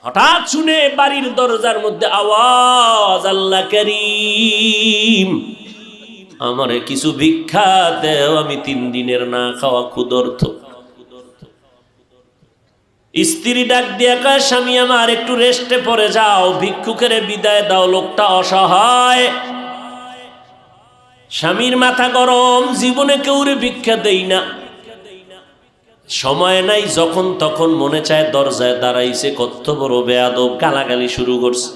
হঠাৎ শুনে বাড়ির দরজার মধ্যে আওয়াজ, আল্লাহ করিম, আমারে কিছু ভিক্ষা দেও, আমি 3 দিনের না খাওয়া ক্ষুধার্ত। স্ত্রী ডাক দিয়া কয়, স্বামী আমার একটু রেস্টে পড়ে যাও, ভিক্ষুকের বিদায় দাও, লোকটা অসহায়। স্বামীর মাথা গরম, জীবনে কেউরে ভিক্ষা দেই না, সময় নাই, যখন তখন মনে চায় দরজায় দাঁড়াইছে, কত বড় বেয়াদব, গালাগালি শুরু করছে।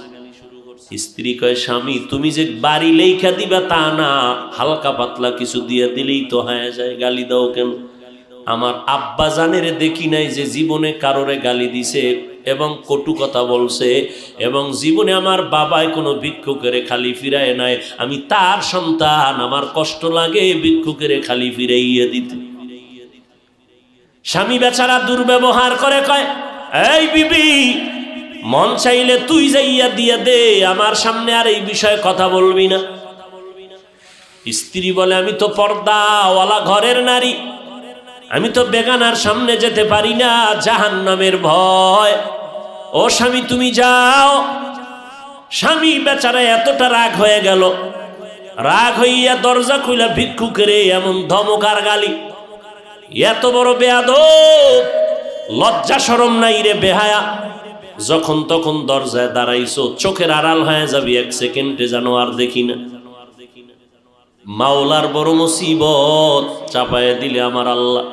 স্ত্রী কয়, স্বামী তুমি যে বাড়ি লেখা দিবা তা না, হালকা পাতলা কিছু দিয়ে দিলেই তো হয়ে যায়, গালি দাও কেন? আমার আব্বা জানের দেখি নাই যে জীবনে কারোরে গালি দিছে এবং কটু কথা বলছে, এবং জীবনে আমার বাবাই কোনো ভিক্ষুকের খালি ফিরায় নাই। আমি তার সন্তান, আমার কষ্ট লাগে ভিক্ষুকের খালি ফিরাইয়া দিতে। স্বামী বেচারা দুর্ব্যবহার করে, কয়, এই বিবি, মন চাইলে তুই যাইয়া দিয়া দে, আমার সামনে আর এই বিষয়ে কথা বলবি না। স্ত্রী বলে, আমি তো পর্দাওয়ালা ঘরের নারী, আমি তো বেগানার সামনে যেতে পারি না, জাহান্নামের ভয়। ও স্বামী তুমি যাও। স্বামী বেচারা এতটা রাগ হয়ে গেল, রাগ হইয়া দরজা খুইলা ভিক্ষুকের এমন ধমকার গালি, এত বড় বেয়াদব, লজ্জা শরম নাই রে বেহায়া, যখন তখন দরজায় দাঁড়াইছো, চোখের আড়াল হয়ে যাবি, 1 সেকেন্ডে যেন আর দেখি না। মাওলার বড় মুসিবত চাপায় দিলে আমার আল্লাহ।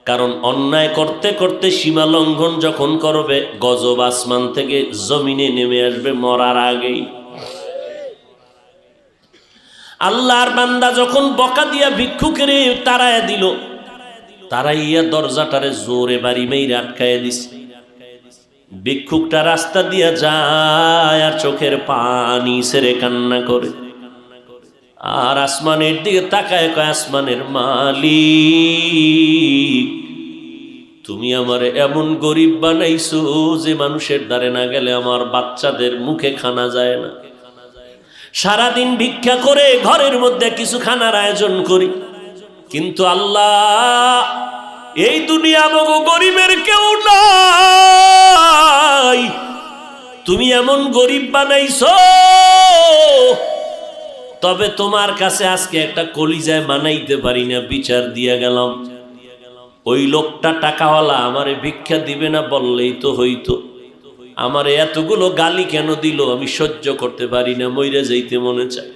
কারণ অন্যায় করতে করতে সীমা লঙ্ঘন যখন করবে, গজব আসমান থেকে জমিনে নেমে আসবে মরার আগেই। আল্লাহর বান্দা যখন বকা দিয়া ভিক্ষুকের তাড়ায় দিল, তারাইয়া দরজাটারে জোরে বাড়ি মেরে আটকায় দিছে। ভিক্ষুকটা রাস্তা দিয়া যায় আর চোখের পানি ছেড়ে কান্না করে, আর আসমানের দিকে তাকায়, কয়, আসমানের মালিক, তুমি আমারে এমন গরিব বানাইছো যে মানুষের দ্বারে না গেলে আমার বাচ্চাদের মুখে খানা যায় না। সারাদিন ভিক্ষা করে ঘরের মধ্যে কিছু খানার আয়োজন করি, কিন্তু আল্লাহ, এই দুনিয়া মগো গরিবের কেউ নাই, তুমি এমন গরিব বানাইছো, তবে তোমার কাছে আজকে একটা কলিজায় মানাইতে পারি না, বিচার দিয়া গেলাম। ওই লোকটা টাকাওয়ালা আমারে ভিক্ষা দিবে না বললেই তো হইতো, আমারে এতগুলো গালি কেন দিল আমি সহ্য করতে পারি না, মইরা যাইতে মনে চায়।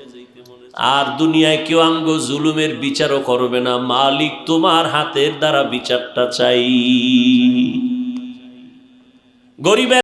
আর দুনিয়ায় কেউ আঙ্গ জুলুমের বিচারও করবে না, মালিক তোমার হাতের দ্বারা বিচারটা চাই। গরিবের